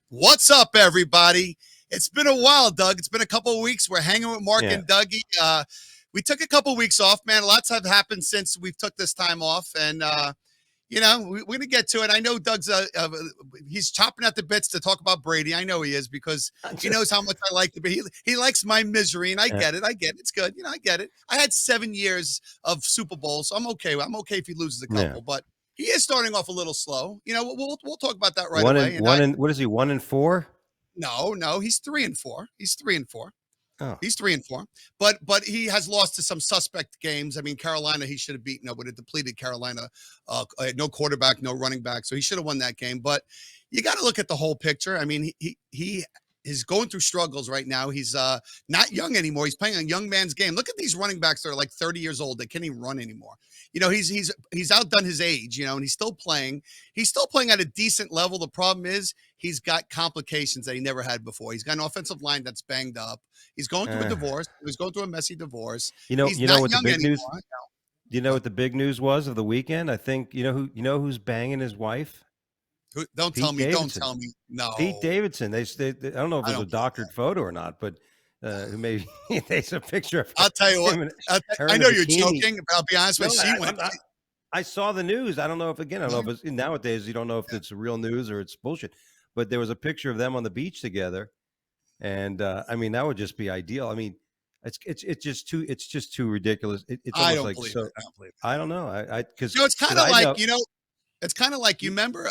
What's up, everybody? It's been a while, Doug. It's been a couple of weeks. We're hanging with Mark Yeah. and Dougie. We took a couple of weeks off, man. Lots have happened since we took this time off, and we're gonna get to it. I know Doug's he's chopping at the bits to talk about Brady. I know he is because he knows how much I like to be. He likes my misery, and I get it. I get it. It's good. I get it. I had 7 years of Super Bowls, so I'm okay. I'm okay if he loses a Yeah. couple, but he is starting off a little slow. We'll talk about that right One away. and one and what is he? 1-4? No, he's 3-4. He's 3-4. Oh, He's 3-4. But he has lost to some suspect games. I mean, Carolina, he should have beaten up with a depleted Carolina. No quarterback, no running back. So he should have won that game. But you got to look at the whole picture. I mean, he is going through struggles right now. He's not young anymore. He's playing a young man's game. Look at these running backs that are like 30 years old. They can't even run anymore. He's outdone his age, and he's still playing. He's still playing at a decent level. The problem is he's got complications that he never had before. He's got an offensive line that's banged up. He's going through a divorce. He's going through a messy divorce. He's you not know what the young big anymore. news? Do you know what the big news was of the weekend? I think who's banging his wife? Don't Pete tell me. Davidson. Don't tell me. No. Pete Davidson. They I don't know if I it was a don't believe doctored that. photo or not, but maybe there's a picture of I'll tell you what. him and her I in a know you're bikini. joking, but I'll be honest No, with you. She went. I saw the news. I don't know if I don't know if it's nowadays you don't know if it's real news or it's bullshit. But there was a picture of them on the beach together, and I mean that would just be ideal. I mean, it's just too ridiculous. It's I almost don't like believe so. it. I don't believe it. I don't know. I because It's kind of I like know. It's kind of like you remember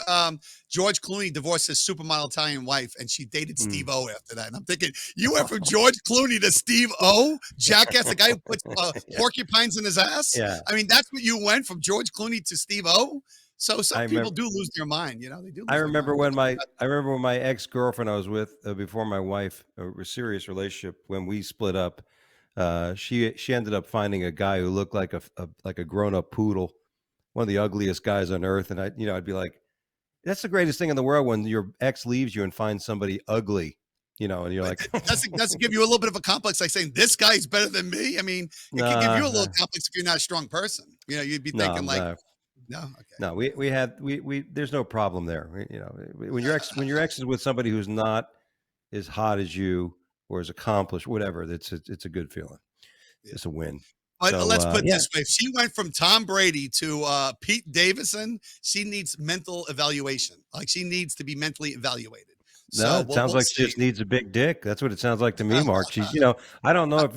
George Clooney divorced his supermodel Italian wife, and she dated Steve O after that. And I'm thinking, you went from George Clooney to Steve O, jackass, the guy who puts Yeah. porcupines in his ass. Yeah. I mean, that's what you went from George Clooney to Steve O. So I some people remember. do lose their mind. They do lose I their remember mind. when I remember when my ex girlfriend I was with before my wife, a serious relationship. When we split up, she ended up finding a guy who looked like a grown up poodle, one of the ugliest guys on earth. And I'd be like, that's the greatest thing in the world when your ex leaves you and finds somebody ugly, and you're like, Doesn't give you a little bit of a complex, like saying this guy's better than me. I mean, it could give you a little complex if you're not a strong person. You'd be thinking like, no, no, okay. no, we there's no problem there. When your ex is with somebody who's not as hot as you or as accomplished, whatever, it's a good feeling. Yeah. It's a win. But So let's put it yeah, this way: if she went from Tom Brady to Pete Davidson, she needs mental evaluation. Like she needs to be mentally evaluated. no, So it sounds we'll like she see. just needs a big dick. That's what it sounds like to me, Mark. She's, I don't know if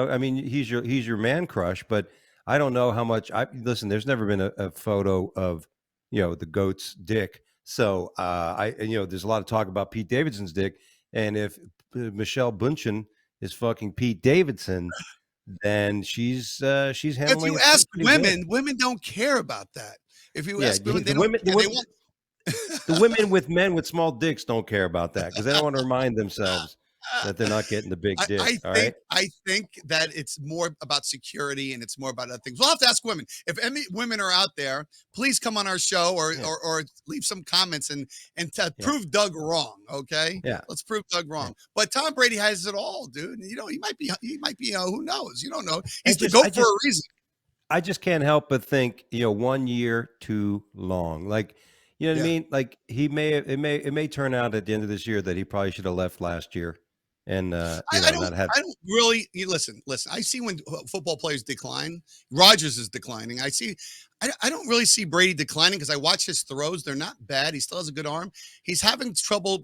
I mean, he's your man crush, but I don't know how much. I listen. There's never been a photo of, the goat's dick. So there's a lot of talk about Pete Davidson's dick, and if Michelle Bunchen is fucking Pete Davidson, then she's If handling you it ask pretty good. women don't care about that. If you Yeah, ask women, they don't care. They want. the women with men with small dicks don't care about that because they don't want to remind themselves that they're not getting the big dick. All right. I think that it's more about security and it's more about other things. We'll have to ask women. If any women are out there, please come on our show or Yeah. or leave some comments and Yeah. prove Doug wrong. Okay, Yeah. let's prove Doug Yeah. wrong. But Tom Brady has it all, dude. He might be who knows? You don't know. He's the I GOAT for just a reason. I just can't help but think, 1 year too long. Like, you know what I Yeah. mean? Like it may turn out at the end of this year that he probably should have left last year and not have. I don't really listen. I see when football players decline. Rodgers is declining. I don't really see Brady declining because I watch his throws. They're not bad. He still has a good arm. He's having trouble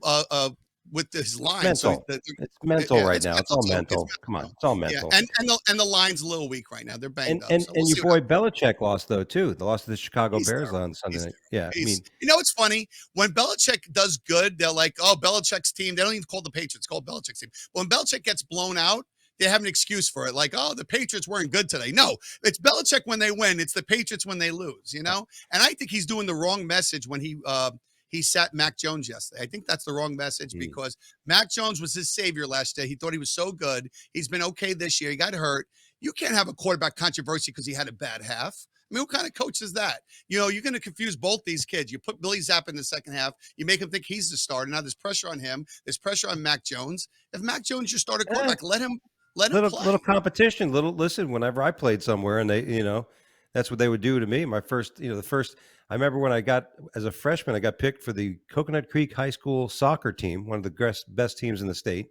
with his line. So Mental. It's mental right now. It's all too. mental. Come on, it's all Yeah, mental. and the line's a little weak right now. They're banged up. And So we'll your see. boy Belichick lost though too. The loss to the Chicago He's Bears terrible. on Sunday He's night. terrible. Yeah, I mean, It's funny when Belichick does good. They're like, oh, Belichick's team. They don't even call the Patriots. It's called Belichick's team. When Belichick gets blown out, they have an excuse for it. Like, oh, the Patriots weren't good today. No, it's Belichick when they win. It's the Patriots when they lose. And I think he's doing the wrong message when he sat Mac Jones yesterday. I think that's the wrong message because Mac Jones was his savior last year. He thought he was so good. He's been okay this year. He got hurt. You can't have a quarterback controversy because he had a bad half. I mean, what kind of coach is that? You're going to confuse both these kids. You put Billy Zapp in the second half. You make him think he's the starter. Now there's pressure on him. There's pressure on Mac Jones. If Mac Jones your starter quarterback, let him play. little competition. Listen, whenever I played somewhere and they, That's what they would do to me. My first, the first. I remember when I got as a freshman, I got picked for the Coconut Creek High School soccer team, one of the best teams in the state.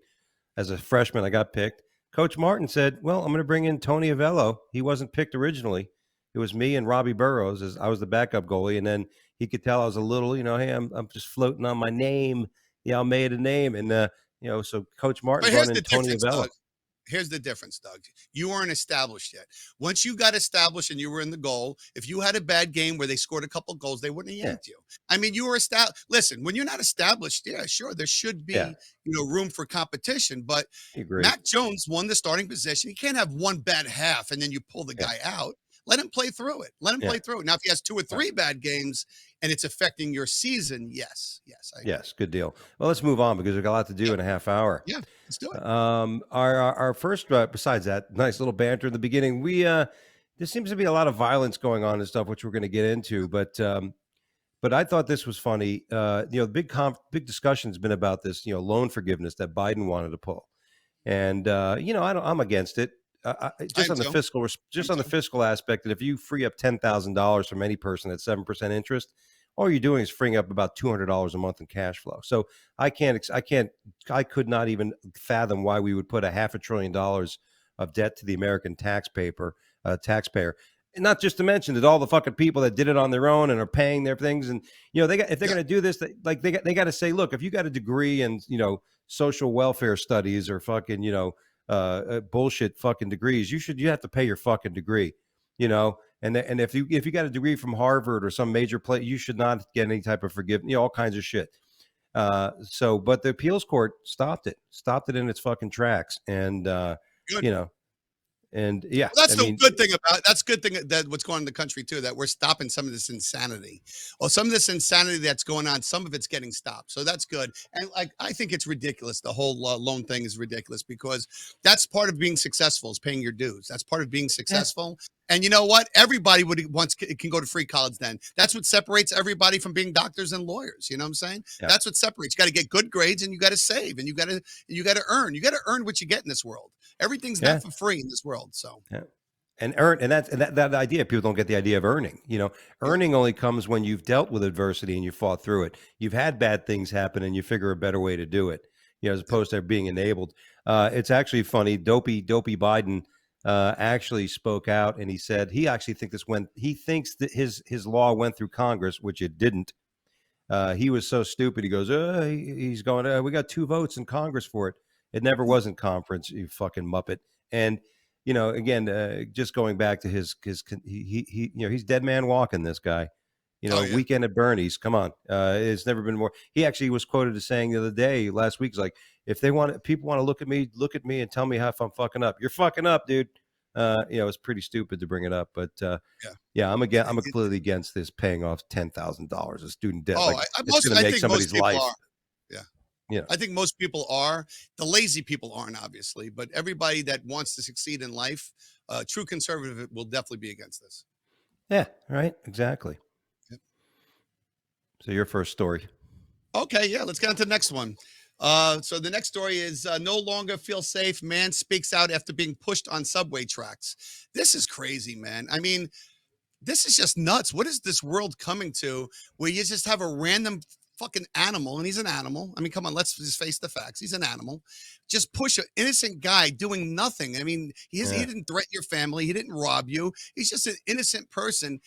As a freshman, I got picked. Coach Martin said, "Well, I'm going to bring in Tony Avello. He wasn't picked originally. It was me and Robbie Burrows as I was the backup goalie, and then he could tell I was a little, hey, I'm just floating on my name. Yeah, I made a name, and so Coach Martin But brought here's in the Tony difference, Avello. Doug. Here's the difference, Doug. You weren't established yet. Once you got established and you were in the goal, if you had a bad game where they scored a couple goals, they wouldn't have Yeah, yanked you. I mean, you were established. Listen, when you're not established, yeah, sure, there should yeah, be, room for competition. But I agree. Mac Jones won the starting position. You can't have one bad half and then you pull the Yeah, guy out. Let him play through it. Let him yeah, play through it. Now, if he has two or right. three bad games and it's affecting your season, yes, yes, I agree. Yes, good deal. Well, let's move on because we've got a lot to do Yeah, in a half hour. yeah, let's do it. Our first, besides that nice little banter in the beginning, there seems to be a lot of violence going on and stuff, which we're going to get into. But I thought this was funny. The big discussion's been about this, loan forgiveness that Biden wanted to pull, and I'm against it. I Just am on the too. fiscal, I am just on the too. fiscal aspect, that if you free up $10,000 from any person at 7% interest, all you're doing is freeing up about $200 a month in cash flow. So I could not even fathom why we would put a $500 billion of debt to the American taxpayer. And not just to mention that all the fucking people that did it on their own and are paying their things, and if they're Yeah, going to do this, they got to say, look, if you got a degree in social welfare studies or fucking bullshit fucking degrees, you have to pay your fucking degree, and if you got a degree from Harvard or some major place, you should not get any type of forgiveness, all kinds of shit. But the appeals court stopped it in its fucking tracks, and good. you know, and yeah, Well, I that's the mean, good thing about that's a good thing that what's going on in the country too, that we're stopping some of this insanity. Well, some of this insanity that's going on, some of it's getting stopped. So that's good. And like I think it's ridiculous. The whole loan thing is ridiculous because that's part of being successful is paying your dues. That's part of being yeah, successful. And you know what? Everybody would wants can go to free college then. That's what separates everybody from being doctors and lawyers. You know what I'm saying? yeah, That's what separates. You got to get good grades and you got to save and you got to earn. You got to earn what you get in this world. Everything's not yeah. for free in this world. So Yeah. And earn, and that idea, people don't get the idea of earning. yeah. Earning only comes when you've dealt with adversity and you fought through it. You've had bad things happen and you figure a better way to do it, as Yeah. opposed to being enabled. It's actually funny. Dopey Biden actually spoke out, and he said he actually he thinks that his law went through Congress, which it didn't. He was so stupid. He goes, he's going, we got 2 votes in Congress for it. It never was in conference, you fucking muppet. And, again, just going back to he's dead man walking, this guy. Oh yeah. Weekend at Bernie's. Come on. It's never been more. He actually was quoted as saying the other day, last week, he's like, if people want to look at me and tell me how if I'm fucking up. You're fucking up, dude. It's pretty stupid to bring it up, but Yeah. yeah, I'm It- completely against this paying off $10,000 of student debt. oh, Like it's going to I make think most somebody's people life. are. Yeah. You know. I think most people are. The lazy people aren't, obviously, but everybody that wants to succeed in life, true conservative will definitely be against this. Yeah. Right. Exactly. Yep. So your first story. Okay, yeah, let's get on to the next one. So the next story is no longer feel safe. Man speaks out after being pushed on subway tracks. This is crazy, man. I mean, this is just nuts. What is this world coming to where you just have a random fucking animal, and he's an animal. I mean, come on, let's just face the facts. He's an animal. Just push an innocent guy doing nothing. I mean, he Yeah. didn't threaten your family. He didn't rob you. He's just an innocent person.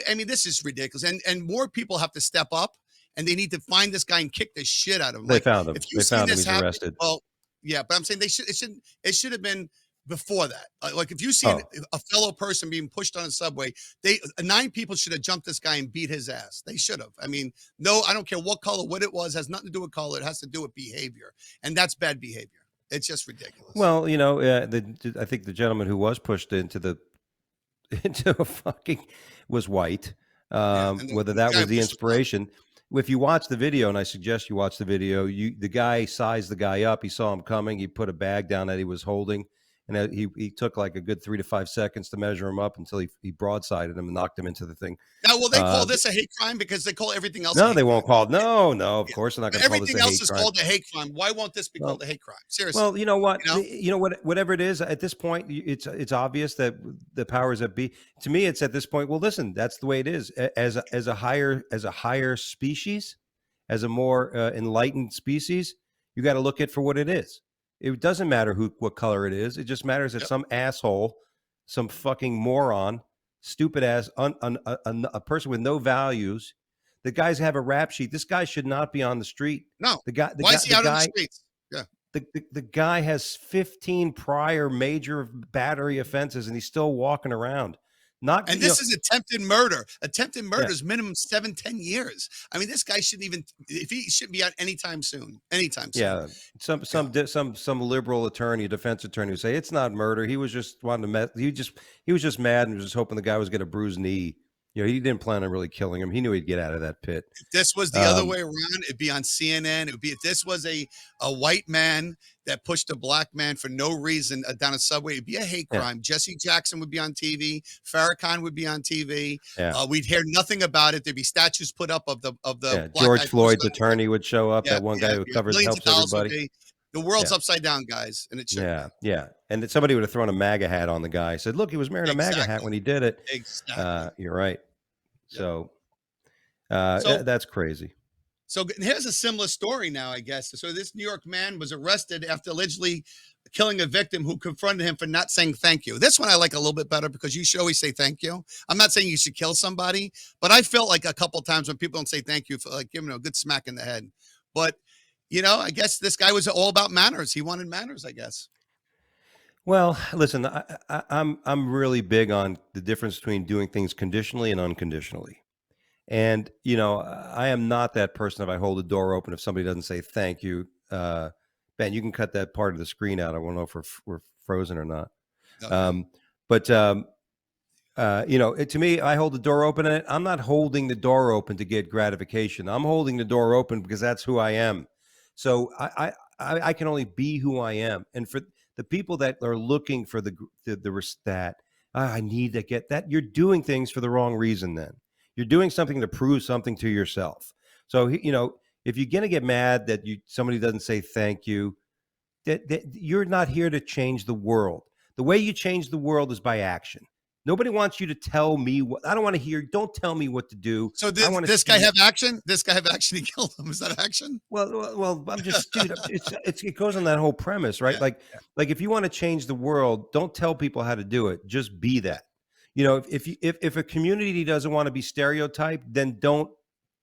I mean, this is ridiculous. And more people have to step up and they need to find this guy and kick the shit out of him. They Like found him. if you've They seen found him. this He's happen, arrested. well, yeah, but I'm saying it should have been before that. Like if you see Oh, a fellow person being pushed on a subway, they 9 people should have jumped this guy and beat his ass. They should have. I mean, no, I don't care what color, what it was, has nothing to do with color. It has to do with behavior, and that's bad behavior. It's just ridiculous. well, I think the gentleman who was pushed into the into a fucking was white. Yeah, and Whether the that guy was the pushed was black. inspiration. If you watch the video, and I suggest you watch the video, the guy sized the guy up. He saw him coming. He put a bag down that he was holding, and he took like a good 3 to 5 seconds to measure him up until he broadsided him and knocked him into the thing. Now, will they call Uh, this a hate crime? Because they call everything else a no, hate they crime. won't call it. No, no, of Yeah. course they're not going to call this Everything a else hate is crime. called a hate crime. Why won't this be Well, called a hate crime? Seriously, well, you know what? you know? Whatever it is, at this point, it's obvious that the powers that be. To me, it's at this point. Well, listen, that's the way it is. As a higher species, as a more enlightened species, you got to look at for what it is. It doesn't matter what color it is. It just matters that Yep. some asshole, some fucking moron, stupid ass, a person with no values. The guys have a rap sheet. This guy should not be on the street. No. The guy, the Why guy, is he the out on the guy streets? Yeah. the guy has 15 prior major battery offenses and he's still walking around. Not And you know, this is attempted murder. Attempted yeah, murder is minimum 7, 10 years. I mean, this guy shouldn't even, if he shouldn't be out anytime soon. Anytime soon. yeah. Some Yeah. liberal attorney, defense attorney, would say it's not murder. He was just wanting to mess. He was just mad and was just hoping the guy was going to bruise knee. You know, he didn't plan on really killing him. He knew he'd get out of that pit. If this was the other Um, way around, it'd be on CNN. It would be if this was a white man that pushed a black man for no reason down a subway. It'd be a hate yeah, crime. Jesse Jackson would be on TV. Farrakhan would be on TV. yeah, We'd hear nothing about it. There'd be statues put up of the yeah. black George guy who was Floyd's attorney would show up. yeah, That one yeah, guy who yeah. covers Millions of helps dollars would everybody. be. The world's Yeah. upside down, guys, and it shouldn't Yeah, be. yeah, and then somebody would have thrown a MAGA hat on the guy. Said, "Look, he was wearing a MAGA hat Exactly. when he did it." Exactly. You're right. Yep. So So that's crazy. So here's a similar story now, I guess. So this New York man was arrested after allegedly killing a victim who confronted him for not saying thank you. This one I like a little bit better because you should always say thank you. I'm not saying you should kill somebody, but I felt like a couple times when people don't say thank you for like giving them a good smack in the head. But I guess this guy was all about manners. He wanted manners, I guess. Well, listen, I'm really big on the difference between doing things conditionally and unconditionally. And I am not that person if I hold the door open if somebody doesn't say thank you. Ben, you can cut that part of the screen out. I want to know if we're frozen or not. Okay. But to me, I hold the door open, and I'm not holding the door open to get gratification. I'm holding the door open because that's who I am. So I can only be who I am, and for the people that are looking for that I need to get that, you're doing things for the wrong reason. Then you're doing something to prove something to yourself. So if you're gonna get mad that somebody doesn't say thank you, that you're not here to change the world. The way you change the world is by action. Nobody wants you to tell me what I don't want to hear. Don't tell me what to do. So I this, want to this guy see. have action? This guy have action. He killed him. Is that action? Well, I'm just, dude. It goes on that whole premise, right? Yeah. Like if you want to change the world, don't tell people how to do it. Just be that. If a community doesn't want to be stereotyped, then don't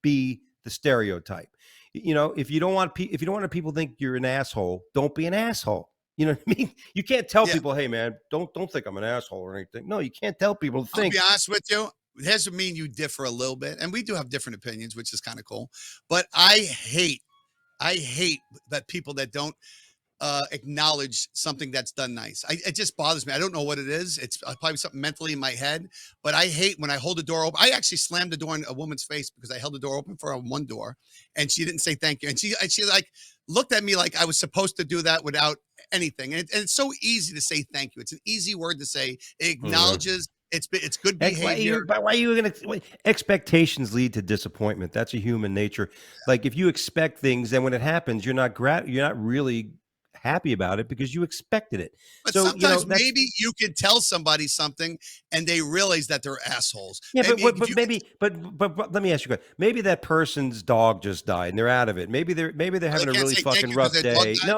be the stereotype. If you don't want people to think you're an asshole, don't be an asshole. You know what I mean? You can't tell Yeah. people, "Hey, man, don't think I'm an asshole or anything." No, you can't tell people to I'll think. be honest with you. Here's what me and you differ a little bit, and we do have different opinions, which is kind of cool. But I hate that people that don't acknowledge something that's done nice. It just bothers me. I don't know what it is. It's probably something mentally in my head, but I hate when I hold the door open. I actually slammed the door in a woman's face because I held the door open for her on one door and she didn't say thank you. And she like looked at me like I was supposed to do that without anything. And it's so easy to say thank you. It's an easy word to say. It acknowledges it's good behavior. Why are you going to expectations lead to disappointment? That's a human nature. Like if you expect things, then when it happens, you're not really happy about it because you expected it. But So sometimes that's maybe you could tell somebody something and they realize that they're assholes. yeah, Maybe if you could, but let me ask you a question. Maybe that person's dog just died and they're out of it. Maybe they're they having a can't really say thank fucking you because rough their dog day. died.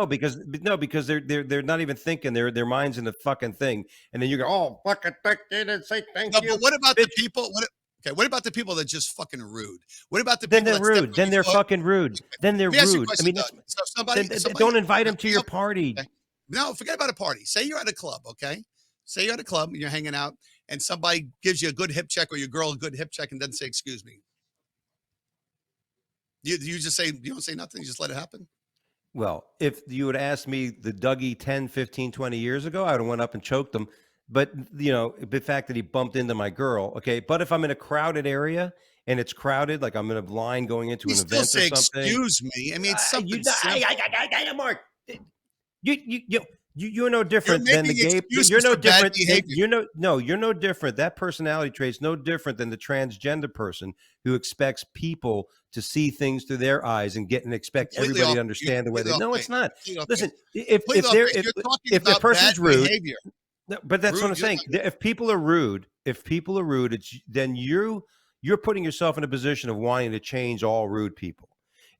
No, because they're not even thinking. Their mind's in the fucking thing, and then you go, "Oh, fucking thank you, and say thank No, you." but what about the Bitch. people? What about the people that just fucking rude? What about the Then people they're that step rude. on Then your they're foot? fucking rude. Then they're Let me ask you a rude. I question, mean, Doug. So somebody, don't invite them to your no, party. okay. No, forget about a party. Say you're at a club, okay? Say you're at a club and you're hanging out, and somebody gives you a good hip check or your girl a good hip check and doesn't say excuse me. You just say you don't say nothing. You just let it happen. Well, if you had asked me the Dougie 10, 15, 20 years ago, I would have went up and choked him. But, the fact that he bumped into my girl, okay. But if I'm in a crowded area and it's crowded, like I'm in a line going into You an still event or say something, excuse me. I mean, it's something I simple. Mark, you You're no You're different than the making gay. You're excuses no for bad different than behavior. you're no no. You're no different. That personality trait's no different than the transgender person who expects people to see things through their eyes and get and expect Completely everybody off. to You're understand the way completely they. off No, it's base. not. Completely off Listen, base. Completely off base. You're talking if the about bad person's rude, behavior. no, but that's what Rude. I'm You're saying. talking If people are rude, it's then you're putting yourself in a position of wanting to change all rude people.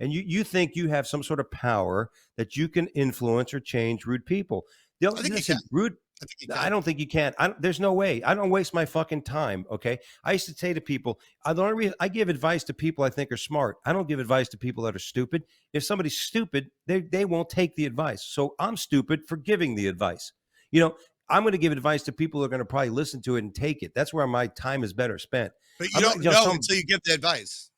And you think you have some sort of power that you can influence or change rude people. I think you can. Listen, rude. I think you I can. don't think you can. There's no way. I don't waste my fucking time. Okay. I used to say to people, the only reason I give advice to people I think are smart. I don't give advice to people that are stupid. If somebody's stupid, they won't take the advice. So I'm stupid for giving the advice. You know, I'm going to give advice to people who are going to probably listen to it and take it. That's where my time is better spent. But you I'm not, don't know until you give the advice.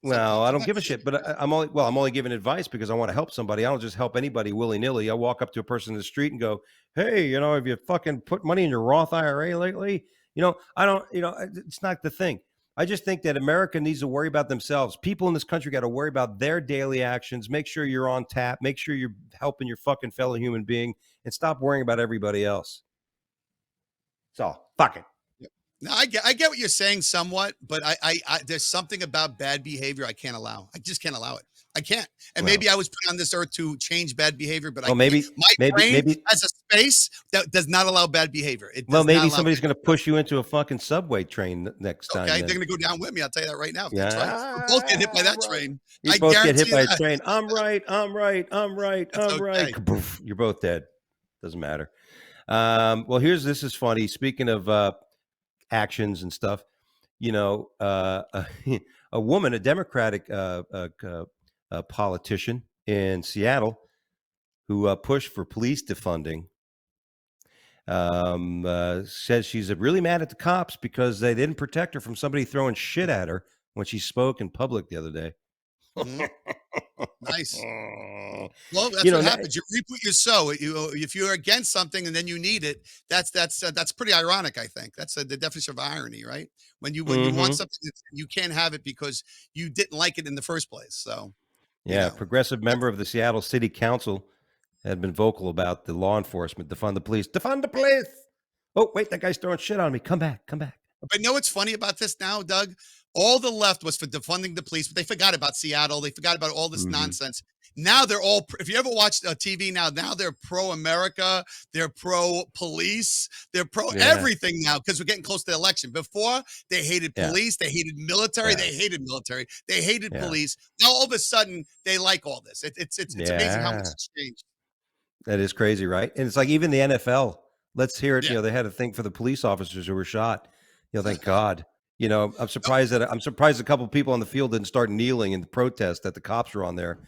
well, I don't Sometimes give a shit, but I'm only giving advice because I want to help somebody. I don't just help anybody willy nilly. I walk up to a person in the street and go, "Hey, have you fucking put money in your Roth IRA lately?" I don't. It's not the thing. I just think that America needs to worry about themselves. People in this country got to worry about their daily actions. Make sure you're on tap. Make sure you're helping your fucking fellow human being, and stop worrying about everybody else. So fuck it. no, I get what you're saying somewhat, but there's something about bad behavior I can't allow. I just can't allow it. I can't. And Well, maybe I was put on this earth to change bad behavior, but I well, can't. maybe, My maybe, brain maybe has a space that does not allow bad behavior. It Well, does not maybe allow somebody's bad going to behavior. push you into a fucking subway train next time. Okay, they're Then, gonna go down with me. I'll tell you that right now. If that's right, we're both getting hit by yeah, that right. train. You I both get hit guarantee you by a that. train. I'm right. I'm right. I'm right. That's I'm right. okay. Kaboof. You're both dead. Doesn't matter. Well, this is funny. Speaking of actions and stuff, a woman, a Democratic politician in Seattle, who pushed for police defunding, says she's really mad at the cops because they didn't protect her from somebody throwing shit at her when she spoke in public the other day. Mhm. Nice. Well, you that's know, what na- happens. You reap what you sow. If you're against something and then you need it, that's pretty ironic. I think that's the definition of irony, right? When you want mhm. something, you can't have it because you didn't like it in the first place. So, you Yeah, know, progressive that's member of the Seattle City Council had been vocal about the law enforcement, defund the police, defund the police. Oh, wait, that guy's throwing shit on me. Come back, come back. But know what's funny about this now, Doug? All the left was for defunding the police, but they forgot about Seattle. They forgot about all this Hmm. nonsense. Now they're all, if you ever watched TV now they're pro America, they're pro police, they're pro Yeah, everything now because we're getting close to the election. Before, they hated yeah, police, yeah, they hated yeah, police. Now all of a sudden, they like all this. It's amazing how much yeah. it's changed. That is crazy, right? And it's like even the NFL. Let's hear it. Yeah. They had a thing for the police officers who were shot. Thank God. No, I'm surprised a couple of people on the field didn't start kneeling in protest that the cops were on there.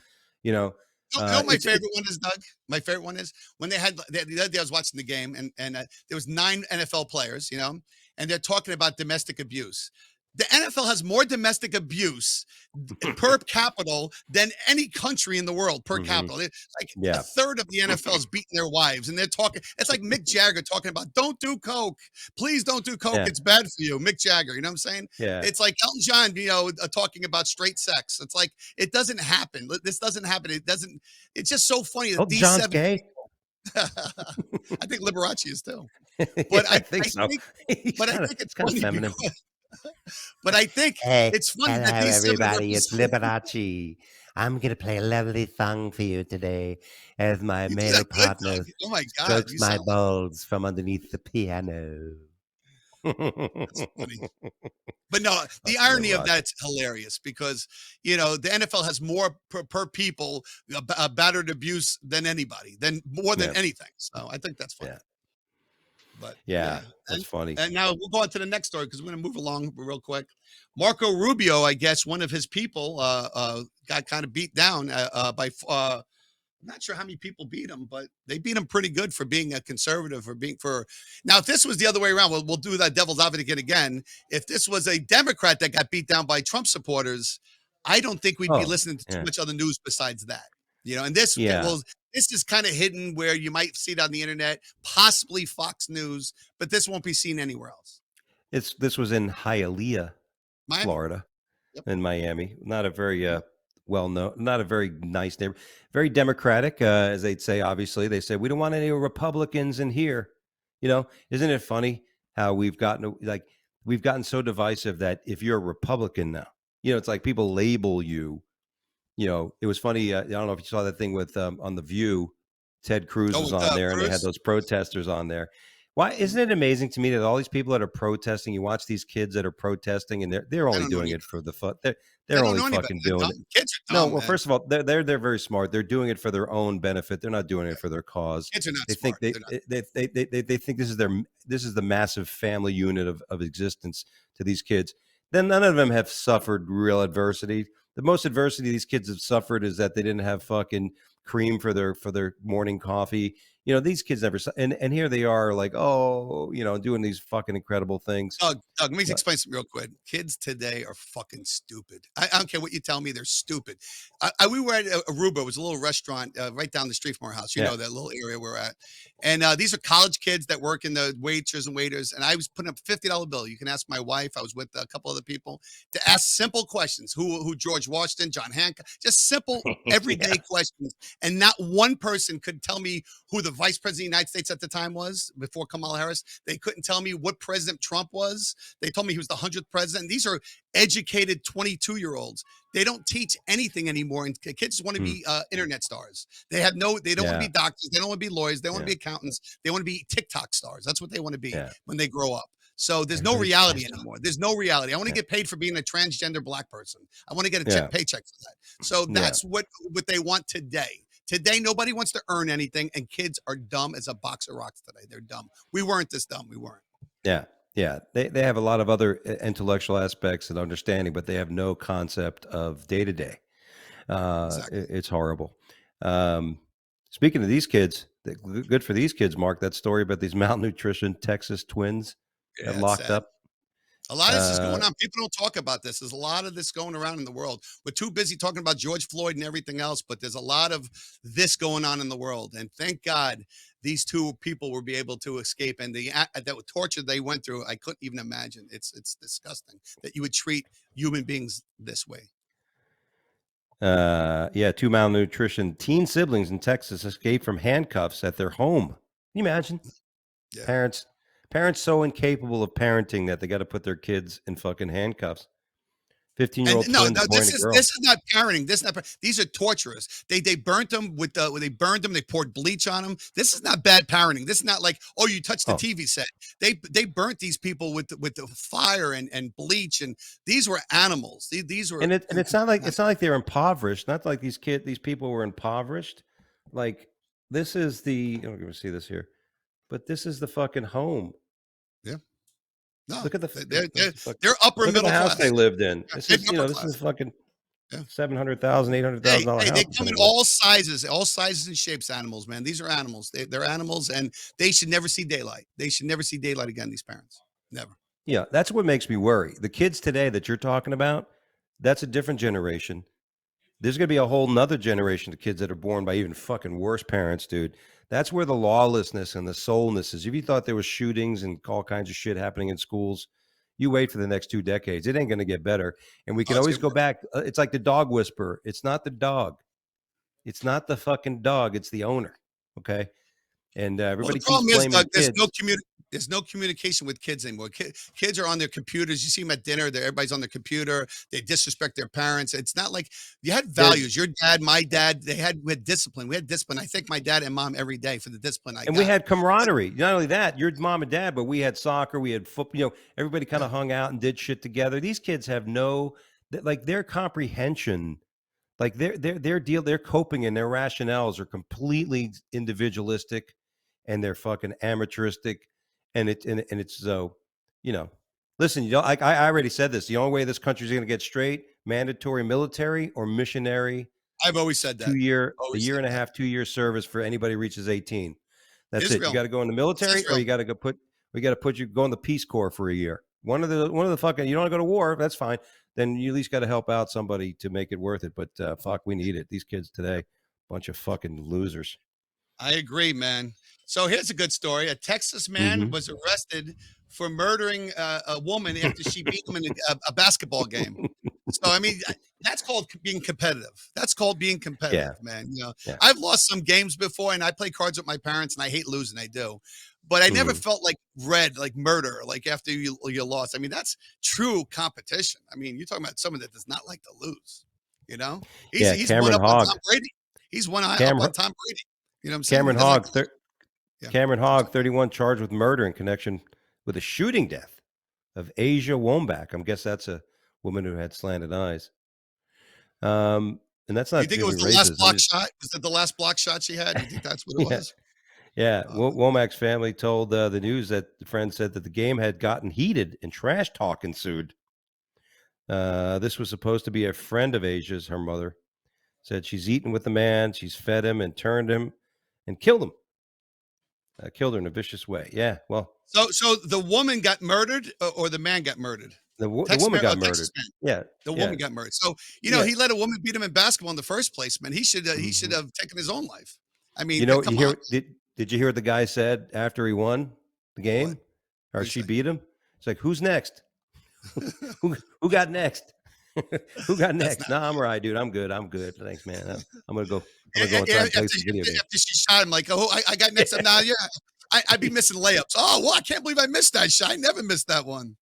You know, know what my it. favorite one is, Doug? My favorite one is when they had the other day I was watching the game and there was 9 NFL players, and they're talking about domestic abuse. The NFL has more domestic abuse per capita than any country in the world per Mhm. capita. It's like a Yeah, third of the NFL is beating their wives, and they're talking. It's like Mick Jagger talking about don't do coke, please don't do coke. yeah, It's bad for you, Mick Jagger. You know what I'm saying? yeah. It's like Elton John, talking about straight sex. It's like it doesn't happen. This doesn't happen. It doesn't. It's just so funny that Oh, these John's 7 gay. people. I think Liberace is too, Yeah, but I I think so. think, He's but I kind of think it's it's kind of funny feminine. because, but I think Hey, it's funny that hello these 7 everybody. It's represent. Liberace. I'm gonna play a lovely song for you today as my You do that male good, partner Doug. Oh my God, strokes you my sound like balls from underneath the piano. that's funny. But no, the Fucking irony of Liberace. that's hilarious because the NFL has more per people battered abuse than anybody, than more than Yeah, anything. So I think that's funny. yeah, But yeah. yeah, That's funny. and now we'll go on to the next story because we're going to move along real quick. Marco Rubio, I guess one of his people, got kind of beat down by. I'm not sure how many people beat him, but they beat him pretty good for being a conservative, for being for. Now, if this was the other way around, we'll do that devil's advocate again. If this was a Democrat that got beat down by Trump supporters, I don't think we'd be Oh, listening to too yeah, much other news besides that. And this, yeah. well, this is kind of hidden where you might see it on the internet, possibly Fox News, but this won't be seen anywhere else. This was in Hialeah, Miami. Florida, Yep. in Miami. Not a very well known, not a very nice neighbor, very democratic, as they'd say. Obviously, they said we don't want any Republicans in here. Isn't it funny how we've gotten so divisive that if you're a Republican now, it's like people label you. It was funny. I don't know if you saw that thing with on the View. Ted Cruz Oh, was with on there, and they had Cruz. those protesters on there. Why isn't it amazing to me that all these people that are protesting? You watch these kids that are protesting, and they're They only don't know doing any. it for the fun. They They're don't only know any better. fucking They're doing it. dumb. Kids are No, dumb, well, man. first of all, they're very smart. They're doing it for their own benefit. They're not doing it for their cause. Kids are not They think smart. They're not. they think this is the massive family unit of existence to these kids. Then none of them have suffered real adversity. The most adversity these kids have suffered is that they didn't have fucking cream for their morning coffee. These kids never and here they are like, oh, doing these fucking incredible things. Doug, let me But explain something real quick. Kids today are fucking stupid. I don't care what you tell me; they're stupid. We were at Aruba. It was a little restaurant right down the street from our house. You yeah. know that little area we're at. And these are college kids that work in the waiters and waiters. And I was putting up $50 bill. You can ask my wife. I was with a couple other people to ask simple questions. Who George Washington, John Hancock, just simple Yeah. everyday questions. And not one person could tell me who the vice president of the United States at the time was before Kamala Harris. They couldn't tell me what President Trump was. They told me he was the 100th president. These are educated 22-year-olds. They don't teach anything anymore. And kids want to Hmm. be internet stars. They don't want to Yeah. be doctors. They don't want to be lawyers. They don't want to Yeah. be accountants. They want to be TikTok stars. That's what they want to be Yeah. when they grow up. So there's no Everybody reality tries to. anymore. There's no reality. I want to Yeah. get paid for being a transgender black person. I want to get a Yeah. paycheck for that. So Yeah. that's what they want today. Today, nobody wants to earn anything, and kids are dumb as a box of rocks today. They're dumb. We weren't this dumb. We weren't. Yeah. Yeah. They have a lot of other intellectual aspects and understanding, but they have no concept of day to day. Exactly. It's horrible. Um, Speaking of these kids, good for these kids, Mark. That story about these malnutrition Texas twins that Yeah, it's locked sad. up. A lot of this is Uh, going on. People don't talk about this. There's a lot of this going around in the world. We're too busy talking about George Floyd and everything else, but there's a lot of this going on in the world. And thank God these two people will be able to escape. And the torture they went through, I couldn't even imagine. It's disgusting that you would treat human beings this way. yeah, two malnutrition teen siblings in Texas escaped from handcuffs at their home. Can you imagine? Yeah. Parents, parents so incapable of parenting that they got to put their kids in fucking handcuffs. 15-year-old And no, twins, no, a boy and a girl. this is not parenting. This is not. These are torturers. They burnt them with the. They burned them. They poured bleach on them. This is not bad parenting. This is not like, oh, you touched the Oh, TV set. They burnt these people with the fire and bleach, and these were animals. These were. and it's not like they're impoverished. Not like these people were impoverished. Like this is the. I'm going to see this here, but this is the fucking home. Yeah. No, Look at they're upper look at the middle house class. they lived in. Yeah, This they're is upper this is class. fucking Yeah. $700,000, Hey, $800,000 hey, house. they come in all sizes and shapes. Animals, man. These are animals. They're animals, and they should never see daylight. They should never see daylight again. These parents, never. Yeah, that's what makes me worry. The kids today that you're talking about, that's a different generation. There's going to be a whole nother generation of kids that are born by even fucking worse parents, dude. That's where the lawlessness and the soulness is. If you thought there was shootings and all kinds of shit happening in schools, you wait for the next 2 decades. It ain't going to get better. And we Oh, can it's always getting go worse. back. It's like the dog whisperer. It's not the dog. It's not the fucking dog. It's the owner. Okay. And Well, the everybody keeps problem is, blaming Doug, the kids. there's no communication with kids anymore. Kids are on their computers. You see them at dinner. Everybody's on their computer. They disrespect their parents. It's not like you had They're values. Your dad, my dad, we had discipline. We had discipline. I thank my dad and mom every day for the discipline I And we got. had camaraderie. Not only that, your mom and dad, but we had soccer, we had football. Everybody kind Yeah, of hung out and did shit together. These kids have like their comprehension, like their coping and their rationales are completely individualistic, and they're fucking amateuristic, and it's so, you know. Listen, like I already said this. The only way this country is going to get straight: mandatory military or missionary I've always said that. a Always year said and a that. half, 2 year service for anybody who reaches 18. That's it. You Israel. got to go in the It's military, or Israel. you got to we got to put you go in the Peace Corps for a year. One of the fucking, you don't want to go to war. That's fine. Then you at least got to help out somebody to make it worth it. But fuck, we need it. These kids today, bunch of fucking losers. I agree, man. So here's a good story. A Texas man Hmm. was arrested for murdering a woman after she beat him in a basketball game. So I mean, that's called being competitive. That's called being competitive, Yeah, man. yeah. I've lost some games before, and I play cards with my parents, and I hate losing. I do, but I never Mhm. felt like like murder, like after you lost. I mean, that's true competition. I mean, you're talking about someone that does not like to lose. You know, Yeah, he's one Cameron up on Hogg. Tom Brady. He's one up Cameron on Tom Brady. You know what I'm saying? He Cameron doesn't like Hogg, to lose. Yeah, Cameron I'm Hogg, sorry. 31, charged with murder in connection with a shooting death of Asia Wombach. I guess that's a woman who had slanted eyes. And that's Do you not think to it be was the last racist. block shot? Was it the last block shot she had? Do you think that's what it Yeah, was? yeah. Uh, Womack's family told the news that the friend said that the game had gotten heated and trash talk ensued. This was supposed to be a friend of Asia's. Her mother said she's eaten with the man, she's fed him and turned him and killed him. Killed her in a vicious way. Yeah, well, so the woman got murdered, or the man got murdered? the woman got Texas murdered. man. Yeah, The yeah, woman got murdered. So yeah. he let a woman beat him in basketball in the first place, man. He should Mhm. have taken his own life. I You mean, know, you come on. hear did you hear what the guy said after he won the What? game What or do you she say? beat him? It's like, who's next? Who got next? Who got That's next? not. No, I'm all right, dude. I'm good. I'm good. Thanks, man. I'm gonna go. I'm gonna Yeah, go yeah, inside and play some video games. after she shot him, like, oh, I got next up now. Yeah, I'd be missing layups. Oh, well, I can't believe I missed that shot. I never missed that one.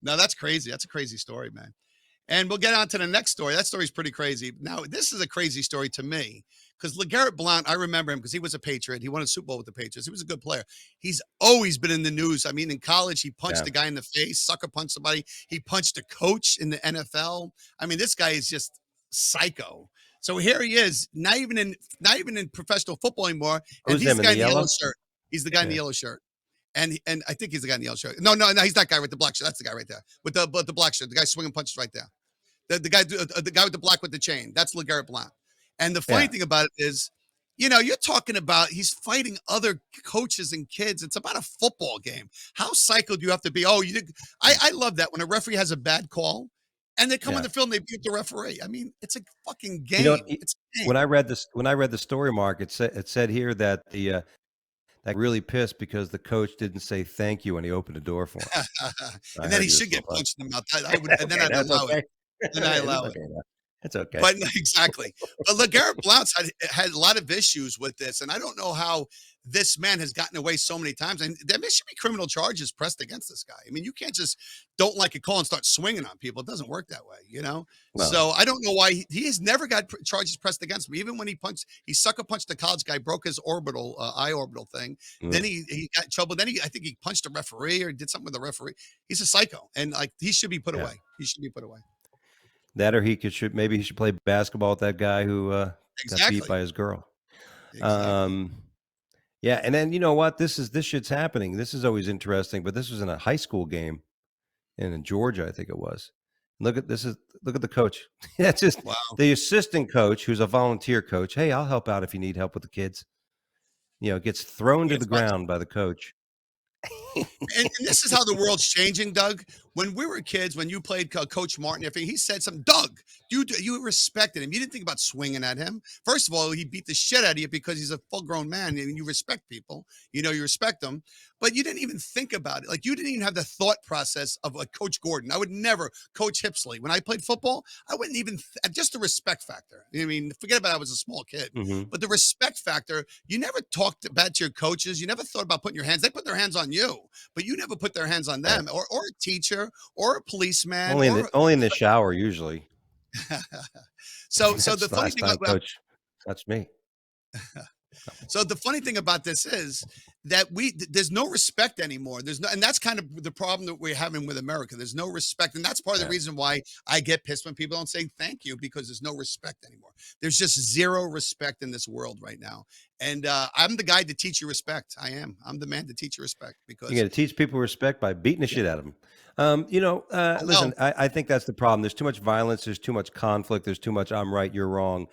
No, that's crazy. That's a crazy story, man. And we'll get on to the next story. That story's pretty crazy. Now, this is a crazy story to me because LeGarrette Blount, I remember him because he was a Patriot. He won a Super Bowl with the Patriots. He was a good player. He's always been in the news. I mean, in college, he punched Yeah. a guy in the face, sucker punched somebody. He punched a coach in the NFL. I mean, this guy is just psycho. So here he is, not even in professional football anymore. And Who's he's him the in guy the in the yellow yellow? shirt. He's the guy in the Yeah. yellow shirt. And I think he's the guy in the yellow shirt. No, he's that guy with the black shirt. That's the guy right there with the black shirt. The guy swinging punches right there. The guy with the black with the chain. That's LeGarrette Blount. And the funny Yeah. thing about it is, you're talking about he's fighting other coaches and kids. It's about a football game. How psycho do you have to be? Oh, you did. I love that when a referee has a bad call and they come on Yeah. the field and they beat the referee. I mean, it's a fucking You know, game. It's a game. when I read the story, Mark, it said here that the that really pissed because the coach didn't say thank you when he opened the door for him. I And then heard he you. This should little get fun. punched in the mouth. I would, and then Okay, I'd that's allow it. okay. Then I It's allow it. okay now. It's okay. But exactly. But LeGarrette Blount's had a lot of issues with this, and I don't know how this man has gotten away so many times. And there should be criminal charges pressed against this guy. I mean, you can't just don't like a call and start swinging on people. It doesn't work that way. Well, So I don't know why he has never got charges pressed against him. Even when he sucker punched the college guy, broke his eye orbital thing. Then mm, he got in trouble. Then I think he punched a referee or did something with the referee. He's a psycho, and like he should be put yeah. away. He should be put away. That or maybe he should play basketball with that guy who got beat Exactly. by his girl. Exactly. Um, yeah, and then you know what? This shit's happening. This is always interesting, but this was in a high school game in Georgia, I think it was. Look at the coach. That's just Wow. the assistant coach, who's a volunteer coach. Hey, I'll help out if you need help with the kids. Gets thrown He to the gets punched. ground by the coach. And this is how the world's changing, Doug. When we were kids, when you played Coach Martin, if he said something, Doug, you respected him. You didn't think about swinging at him. First of all, he beat the shit out of you because he's a full-grown man, and you respect people. You respect them, but you didn't even think about it. Like you didn't even have the thought process of like Coach Gordon. I would never Coach Hipsley. When I played football, I wouldn't even just the respect factor. I mean, forget about I was a small kid, Hmm. but the respect factor. You never talked bad to your coaches. You never thought about putting your hands. They put their hands on you, but you never put their hands on Right. them, or a teacher, or a policeman, Only in the shower usually. so That's the the funny last thing time about coach touched me. So the funny thing about this is that there's no respect anymore. There's no, and that's kind of the problem that we're having with America. There's no respect, and that's part of the Yeah. reason why I get pissed when people don't say thank you because there's no respect anymore. There's just zero respect in this world right now, and I'm the guy to teach you respect. I am. I'm the man to teach you respect You because got to teach people respect by beating the yeah, shit out of them. I know. Listen, I think that's the problem. There's too much violence. There's too much conflict. There's too much I'm right, you're wrong.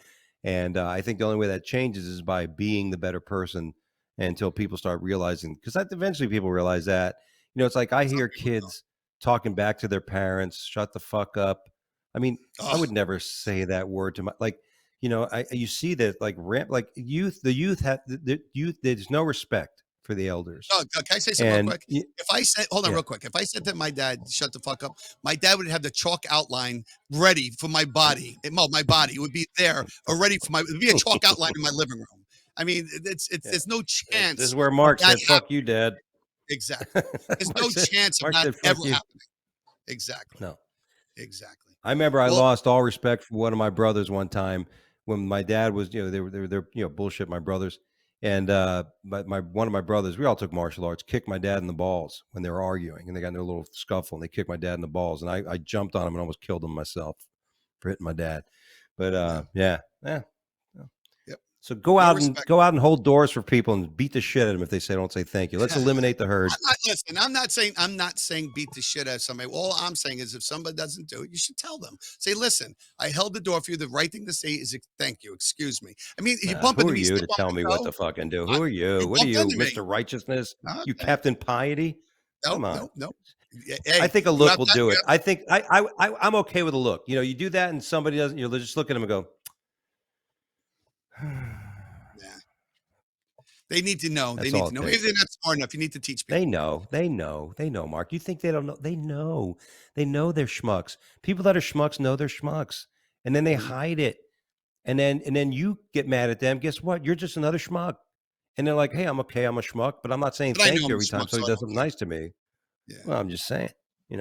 And I think the only way that changes is by being the better person until people start realizing, because eventually people realize that. It's like I Some hear people kids talking back to their parents, shut the fuck up. I mean, I don't. would never say that word to my, like, you see that like the youth, there's no respect for the elders. Oh, can I say something real And quick? If I said, hold on yeah. real quick. If I said to my dad, shut the fuck up, my dad would have the chalk outline ready for my body. My body would be there already for it would be a chalk outline in my living room. I mean, Yeah. there's no This chance is where of Mark that said, happening. "Fuck you, Dad." Exactly. There's no chance of Mark that said, ever "Fuck you." happening. Exactly. No. Exactly. I remember I Well, lost all respect for one of my brothers one time when my dad was, they're bullshit my brothers. And my one of my brothers, we all took martial arts, kicked my dad in the balls when they were arguing, and they got in a little scuffle, and they kicked my dad in the balls, and I jumped on him and almost killed him myself for hitting my dad. But yeah. yeah. Yep. So go No out respect. and hold doors for people and beat the shit at them if they don't say thank you. Let's eliminate the herd. I'm not saying beat the shit out of somebody. All I'm saying is if somebody doesn't do it, you should tell them. Say, listen, I held the door for you. The right thing to say is thank you. Excuse me. I mean, you bump Who into are me, you step to on tell my me what toe. to fucking do? Who are you? You What are bumped you, into me. Mr. Righteousness? You Okay. Captain Piety? Nope, Come on. nope, nope. I Hey, think a you look have will that. do You it. I think I'm okay with a look. You do that and somebody doesn't, you'll just look at them and go, yeah. They need to know. They that's need all to it know. Maybe takes. they're not smart enough. You need to teach They people. know, Mark. You think they don't know? They know they're schmucks. People that are schmucks know they're schmucks. And then they Mhm. hide it. And then you get mad at them. Guess what? You're just another schmuck. And they're like, hey, I'm okay. I'm a schmuck, but I'm not saying But I know thank you I'm a every time schmuck, so somebody I does don't something care. nice to me. Yeah. Well, I'm just saying,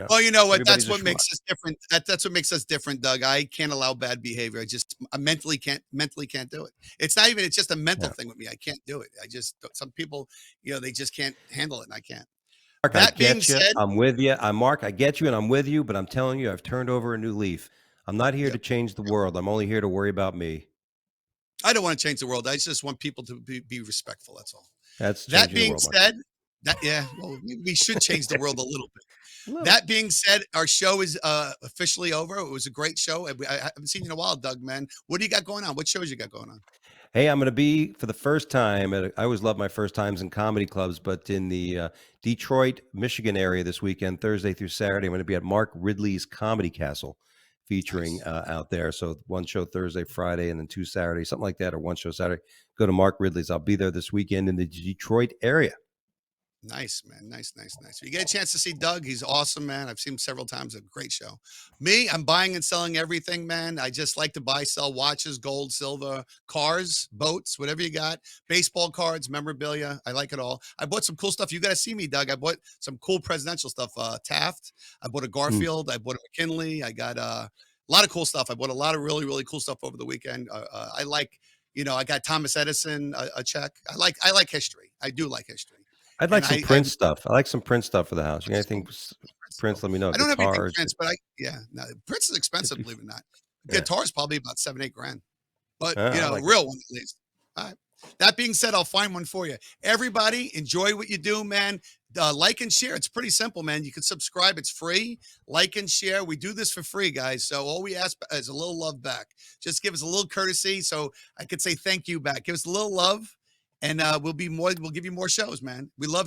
Well, you know what? That's everybody's a what schmuck. makes us different. That's what makes us different, Doug. I can't allow bad behavior. I mentally can't do it. It's just a mental Yeah. thing with me. I can't do it. Some people, they just can't handle it and I can't. Mark, I That being get you. said, I'm with you. I'm Mark. I get you, and I'm with you. But I'm telling you, I've turned over a new leaf. I'm not here to yep, change the world. I'm only here to worry about me. I don't want to change the world. I just want people to be respectful. That's all. That's That changing the being world, Mark. said, well, we should change the world a little bit. Look. That being said, our show is officially over. It was a great show. I haven't seen you in a while, Doug, man. What do you got going on? What shows you got going on? Hey, I'm going to be for the first time. I always love my first times in comedy clubs, but in the Detroit, Michigan area this weekend, Thursday through Saturday, I'm going to be at Mark Ridley's Comedy Castle, featuring Nice. out there. So one show Thursday, Friday, and then two Saturday, something like that, or one show Saturday. Go to Mark Ridley's. I'll be there this weekend in the Detroit area. Nice, man. Nice. If you get a chance to see Doug, he's awesome, man. I've seen him several times. A great show. Me, I'm buying and selling everything, man. I just like to buy, sell watches, gold, silver, cars, boats, whatever you got, baseball cards, memorabilia. I like it all. I bought some cool stuff. You got to see me, Doug. I bought some cool presidential stuff. Taft. I bought a Hmm. Garfield. I bought a McKinley. I got a lot of cool stuff. I bought a lot of really, really cool stuff over the weekend. I like, I got Thomas Edison a check. I like history. I do like history. I'd like And some I Prince stuff. I like some Prince stuff for the house. You got Prince, anything Prince, Prince? Let me know. I don't have anything Guitars. Prince, but no, Prince is expensive, believe it or not. Yeah. Guitar is probably about 7-8 grand, but I like real one at least. All right. That being said, I'll find one for you. Everybody, enjoy what you do, man. Like and share. It's pretty simple, man. You can subscribe. It's free. Like and share. We do this for free, guys. So all we ask is a little love back. Just give us a little courtesy, so I could say thank you back. Give us a little love. And we'll give you more shows, man. We love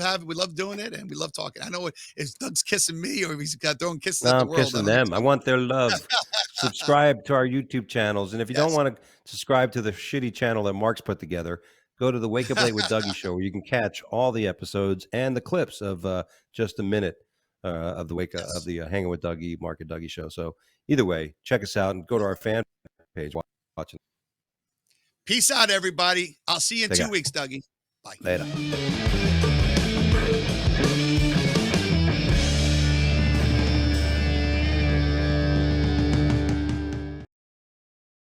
doing it, and we love talking. I know if Doug's kissing me or if he's got throwing kisses No, at the I'm world. I kissing don't them. I want their love. Subscribe to our YouTube channels. And if you don't Yes. want to subscribe to the shitty channel that Mark's put together, go to the Wake Up Late with Dougie show where you can catch all the episodes and the clips of just a minute of the Yes. Hanging with Dougie, Mark and Dougie show. So either way, check us out and go to our fan page. Watching. Peace out, everybody. I'll see you in Take 2 care. weeks, Dougie. Bye. Later.